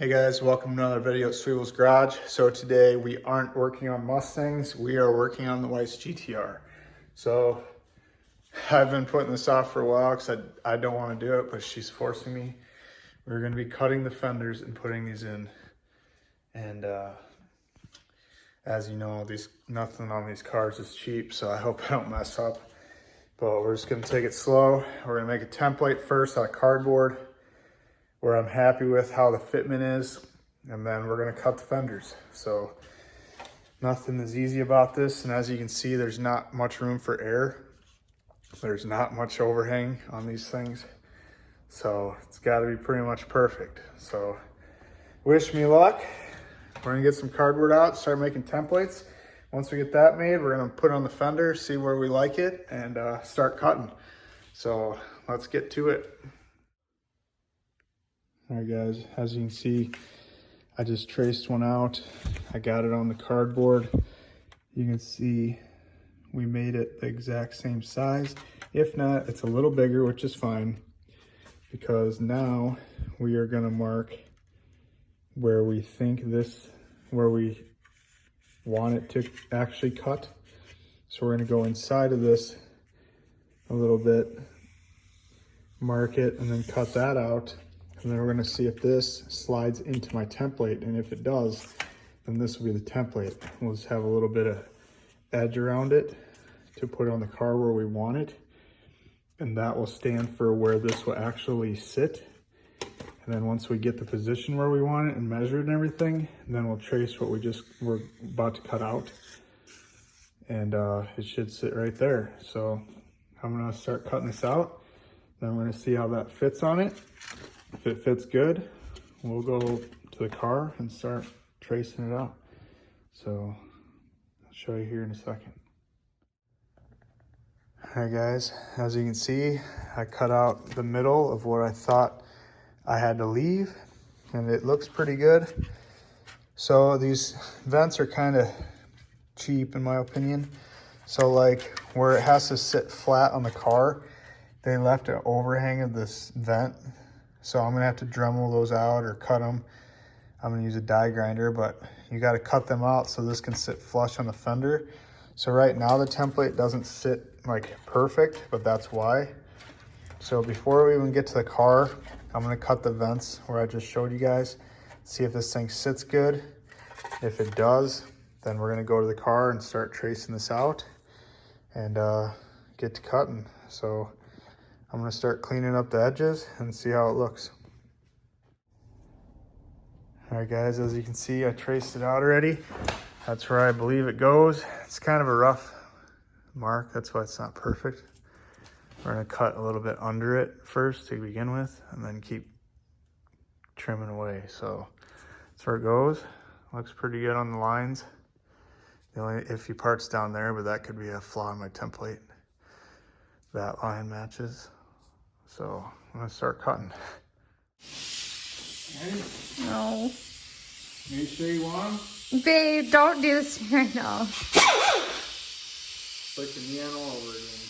Hey guys, welcome to another video at Sweevel's Garage. So today we aren't working on Mustangs, we are working on the wife's GTR. So I've been putting this off for a while because I don't want to do it, but she's forcing me. We're going to be cutting the fenders and putting these in. And as you know, nothing on these cars is cheap, so I hope I don't mess up. But we're just going to take it slow. We're going to make a template first out of cardboard, where I'm happy with how the fitment is, and then we're gonna cut the fenders. So nothing is easy about this, and as you can see, there's not much room for air. There's not much overhang on these things. So it's gotta be pretty much perfect. So wish me luck. We're gonna get some cardboard out, start making templates. Once we get that made, we're gonna put it on the fender, see where we like it, and start cutting. So let's get to it. All right guys, as you can see, I just traced one out. I got it on the cardboard. You can see we made it the exact same size. If not, it's a little bigger, which is fine, because now we are gonna mark where we want it to actually cut. So we're gonna go inside of this a little bit, mark it, and then cut that out. And then we're gonna see if this slides into my template, and if it does, then this will be the template. We'll just have a little bit of edge around it to put on the car where we want it, and that will stand for where this will actually sit. And then once we get the position where we want it and measure it and everything, then we'll trace what we're about to cut out, and it should sit right there. So I'm gonna start cutting this out, then we're gonna see how that fits on it. If it fits good, we'll go to the car and start tracing it out. So I'll show you here in a second. All right guys, as you can see, I cut out the middle of what I thought I had to leave, and it looks pretty good. So these vents are kind of cheap in my opinion. So like where it has to sit flat on the car, they left an overhang of this vent. So I'm gonna have to Dremel those out or cut them. I'm gonna use a die grinder, but you gotta cut them out so this can sit flush on the fender. So right now the template doesn't sit like perfect, but that's why. So before we even get to the car, I'm gonna cut the vents where I just showed you guys, see if this thing sits good. If it does, then we're gonna go to the car and start tracing this out and get to cutting. So I'm gonna start cleaning up the edges and see how it looks. All right guys, as you can see, I traced it out already. That's where I believe it goes. It's kind of a rough mark, that's why it's not perfect. We're gonna cut a little bit under it first to begin with, and then keep trimming away. So that's where it goes. Looks pretty good on the lines. The only iffy part's down there, but that could be a flaw in my template. That line matches. So I'm gonna start cutting. Ready? No. Are you sure you want them? Babe, don't do this right now. It's like the neon all over again.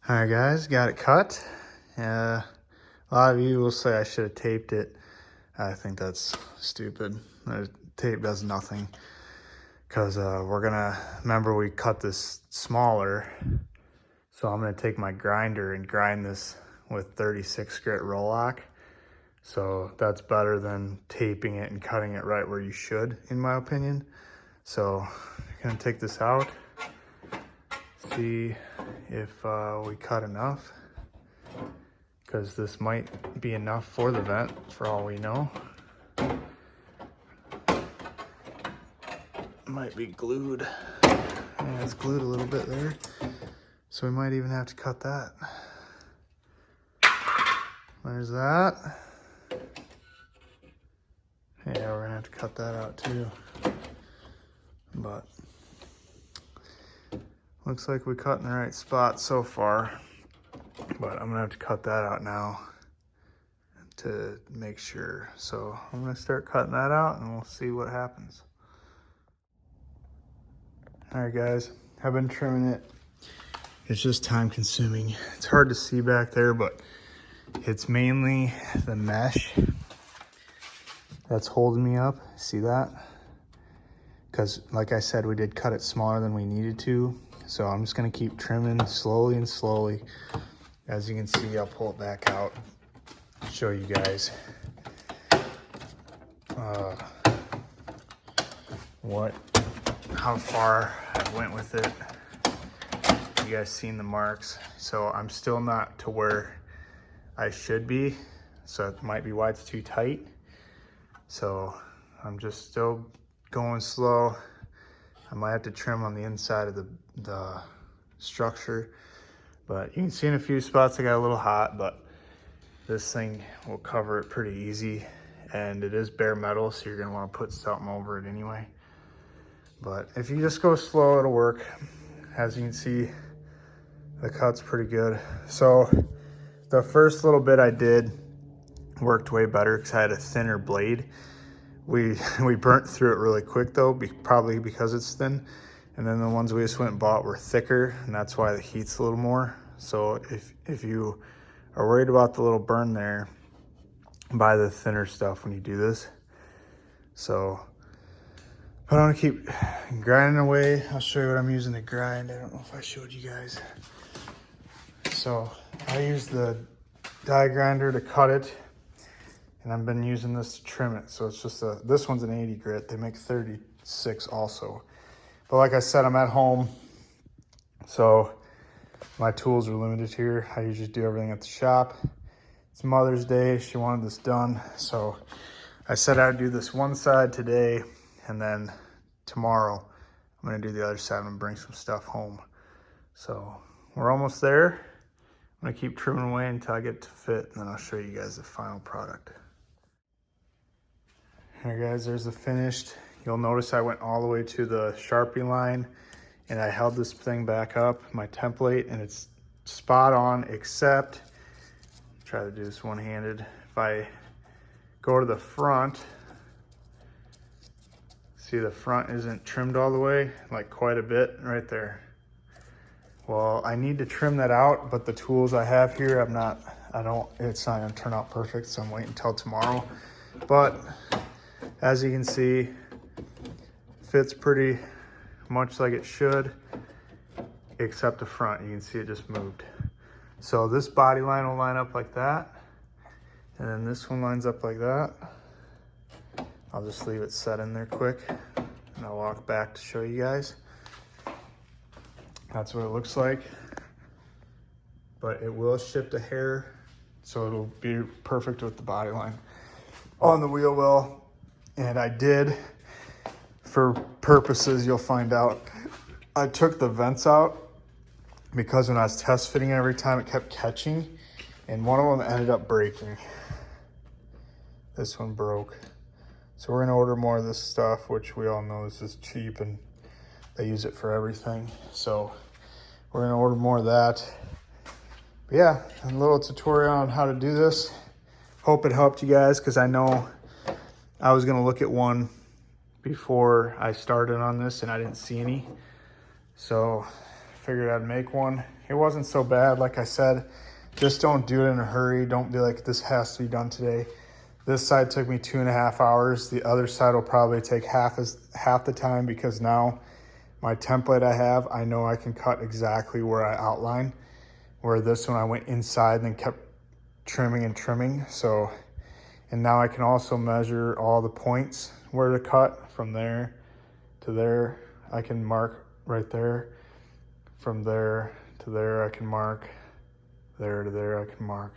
All right, guys, got it cut. A lot of you will say I should have taped it. I think that's stupid. The tape does nothing because we're gonna, remember we cut this smaller. So I'm gonna take my grinder and grind this with 36 grit roll lock. So that's better than taping it and cutting it right where you should, in my opinion. So I'm gonna take this out, see if we cut enough, because this might be enough for the vent for all we know. Might be glued. Yeah, it's glued a little bit there. So we might even have to cut that. There's that. Yeah, we're gonna have to cut that out too. But looks like we cut in the right spot so far. But I'm gonna have to cut that out now to make sure. So I'm gonna start cutting that out and we'll see what happens. All right, guys, I've been trimming it. It's just time consuming. It's hard to see back there, but it's mainly the mesh that's holding me up. See that? Because like I said, we did cut it smaller than we needed to. So I'm just gonna keep trimming slowly and slowly. As you can see, I'll pull it back out, show you guys how far I went with it. You guys seen the marks. So I'm still not to where I should be. So it might be why it's too tight. So I'm just still going slow. I might have to trim on the inside of the structure, but you can see in a few spots I got a little hot, but this thing will cover it pretty easy. And it is bare metal, so you're gonna wanna put something over it anyway. But if you just go slow, it'll work. As you can see, the cut's pretty good. So the first little bit I did worked way better because I had a thinner blade. We burnt through it really quick though, probably because it's thin. And then the ones we just went and bought were thicker, and that's why the heat's a little more. So if you are worried about the little burn there, buy the thinner stuff when you do this. So I want to keep grinding away. I'll show you what I'm using to grind. I don't know if I showed you guys. So I use the die grinder to cut it, and I've been using this to trim it. So it's just this one's an 80 grit. They make 36 also. But like I said, I'm at home, so my tools are limited here. I usually do everything at the shop. It's Mother's Day. She wanted this done, so I said I'd do this one side today, and then tomorrow I'm gonna do the other side and bring some stuff home. So we're almost there. I'm gonna keep trimming away until I get to fit, and then I'll show you guys the final product. All right, guys, there's the finished. You'll notice I went all the way to the Sharpie line, and I held this thing back up, my template, and it's spot on, except, try to do this one-handed. If I go to the front, see the front isn't trimmed all the way, like quite a bit right there. Well, I need to trim that out, but the tools I have here, it's not gonna turn out perfect, so I'm waiting until tomorrow. But as you can see, fits pretty much like it should, except the front. You can see it just moved. So this body line will line up like that, and then this one lines up like that. I'll just leave it set in there quick, and I'll walk back to show you guys. That's what it looks like, but it will shift a hair, so it'll be perfect with the body line on the wheel well. And I did, for purposes you'll find out, I took the vents out because when I was test fitting every time it kept catching, and one of them ended up breaking. This one broke. So we're gonna order more of this stuff, which we all know this is cheap and they use it for everything. So we're gonna order more of that. But yeah, a little tutorial on how to do this. Hope it helped you guys, because I know I was gonna look at one before I started on this and I didn't see any. So figured I'd make one. It wasn't so bad. Like I said, just don't do it in a hurry. Don't be like, this has to be done today. This side took me 2.5 hours. The other side will probably take half the time, because now my template I have, I know I can cut exactly where I outline. Where this one I went inside and then kept trimming and trimming. So, and now I can also measure all the points where to cut from there to there. I can mark right there. From there to there I can mark. There to there I can mark.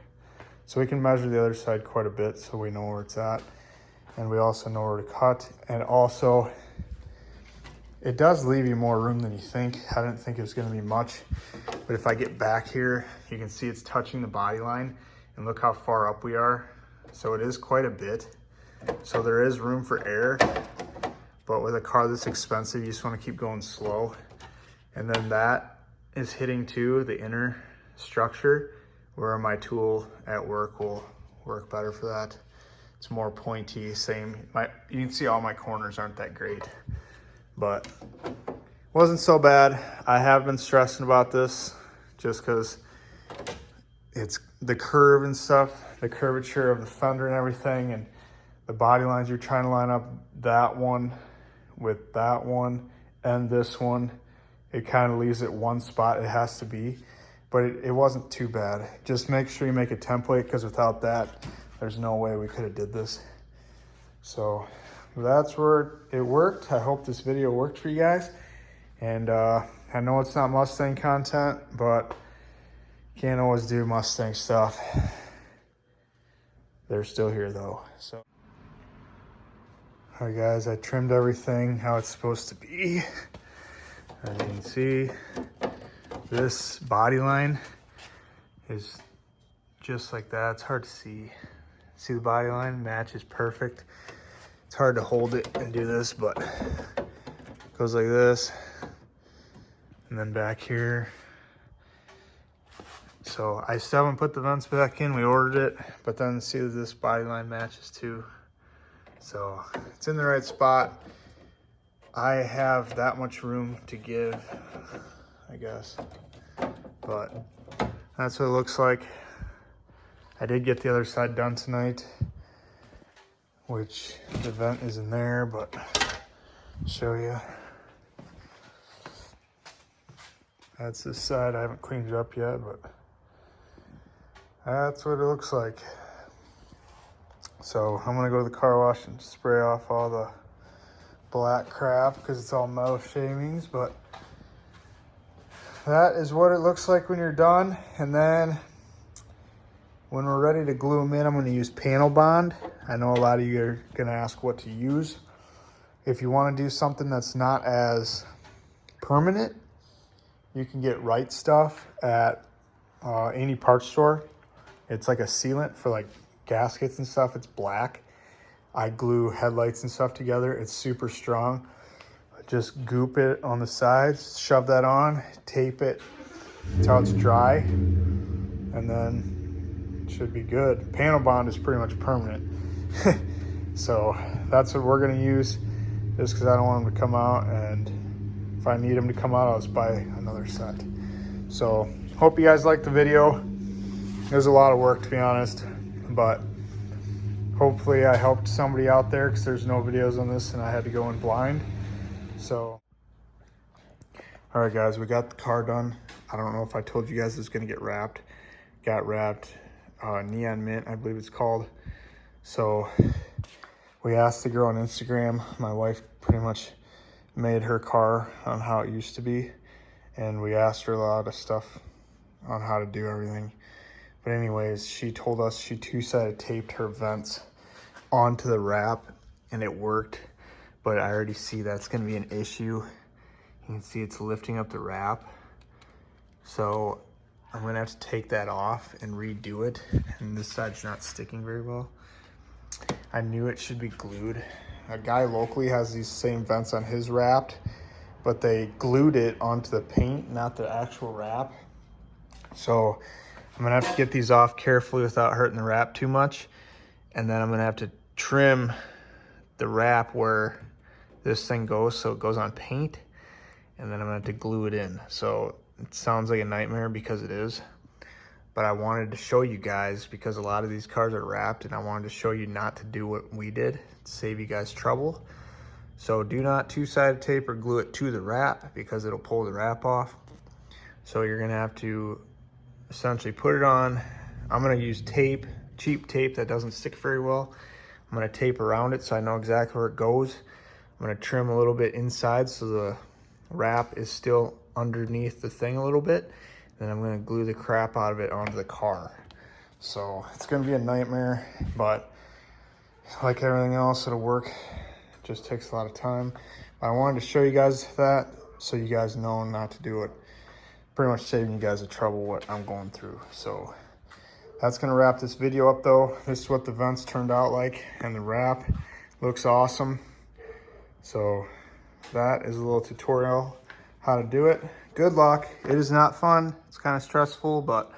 So we can measure the other side quite a bit so we know where it's at. And we also know where to cut. And also, it does leave you more room than you think. I didn't think it was gonna be much. But if I get back here, you can see it's touching the body line. And look how far up we are. So it is quite a bit. So there is room for error. But with a car this expensive, you just wanna keep going slow. And then that is hitting too, the inner structure, where my tool at work will work better for that. It's more pointy, same. You can see all my corners aren't that great, but wasn't so bad. I have been stressing about this just because it's the curve and stuff, the curvature of the fender and everything, and the body lines. You're trying to line up that one with that one and this one. It kind of leaves it one spot it has to be, but it wasn't too bad. Just make sure you make a template, because without that, there's no way we could have did this. So that's where it worked. I hope this video worked for you guys. And I know it's not Mustang content, but can't always do Mustang stuff. They're still here though. So, all right guys, I trimmed everything how it's supposed to be. As you can see, this body line is just like that. It's hard to see. See the body line matches perfect. It's hard to hold it and do this, but it goes like this. And then back here. So I still haven't put the vents back in. We ordered it, but then see that this body line matches too. So it's in the right spot. I have that much room to give, I guess, but that's what it looks like. I did get the other side done tonight, which the vent is in there, but I'll show you. That's this side. I haven't cleaned it up yet, but that's what it looks like. So I'm gonna go to the car wash and spray off all the black crap, because it's all metal shavings. But that is what it looks like when you're done. And then when we're ready to glue them in, I'm going to use panel bond. I know a lot of you are going to ask what to use. If you want to do something that's not as permanent, you can get Right Stuff at any parts store. It's like a sealant for like gaskets and stuff. It's black. I glue headlights and stuff together. It's super strong. Just goop it on the sides, shove that on, tape it until it's dry, and then it should be good. Panel bond is pretty much permanent. So that's what we're gonna use, just because I don't want them to come out, and if I need them to come out, I'll just buy another set. So hope you guys liked the video. It was a lot of work, to be honest, but hopefully I helped somebody out there, because there's no videos on this and I had to go in blind. So, all right guys, we got the car done. I don't know if I told you guys it was gonna get wrapped. Got wrapped, neon mint, I believe it's called. So we asked the girl on Instagram. My wife pretty much made her car on how it used to be. And we asked her a lot of stuff on how to do everything. But anyways, she told us she two-sided taped her vents onto the wrap, and it worked. But I already see that's gonna be an issue. You can see it's lifting up the wrap. So I'm gonna have to take that off and redo it. And this side's not sticking very well. I knew it should be glued. A guy locally has these same vents on his wrapped, but they glued it onto the paint, not the actual wrap. So I'm gonna have to get these off carefully without hurting the wrap too much. And then I'm gonna have to trim the wrap where this thing goes, so it goes on paint. And then I'm gonna have to glue it in. So it sounds like a nightmare because it is. But I wanted to show you guys because a lot of these cars are wrapped, and I wanted to show you not to do what we did to save you guys trouble. So do not two-sided tape or glue it to the wrap because it'll pull the wrap off. So you're gonna have to essentially put it on. I'm gonna use tape, cheap tape that doesn't stick very well. I'm gonna tape around it so I know exactly where it goes. I'm gonna trim a little bit inside so the wrap is still underneath the thing a little bit. Then I'm gonna glue the crap out of it onto the car. So it's gonna be a nightmare, but like everything else, it'll work. It just takes a lot of time. I wanted to show you guys that so you guys know not to do it. Pretty much saving you guys the trouble what I'm going through. So that's gonna wrap this video up though. This is what the vents turned out like, and the wrap looks awesome. So that is a little tutorial how to do it. Good luck. It is not fun. It's kind of stressful, but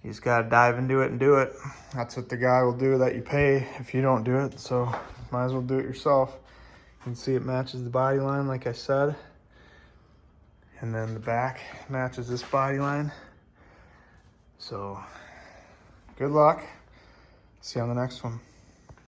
you just gotta dive into it and do it. That's what the guy will do that you pay if you don't do it. So might as well do it yourself. You can see it matches the body line like I said. And then the back matches this body line. So good luck. See you on the next one.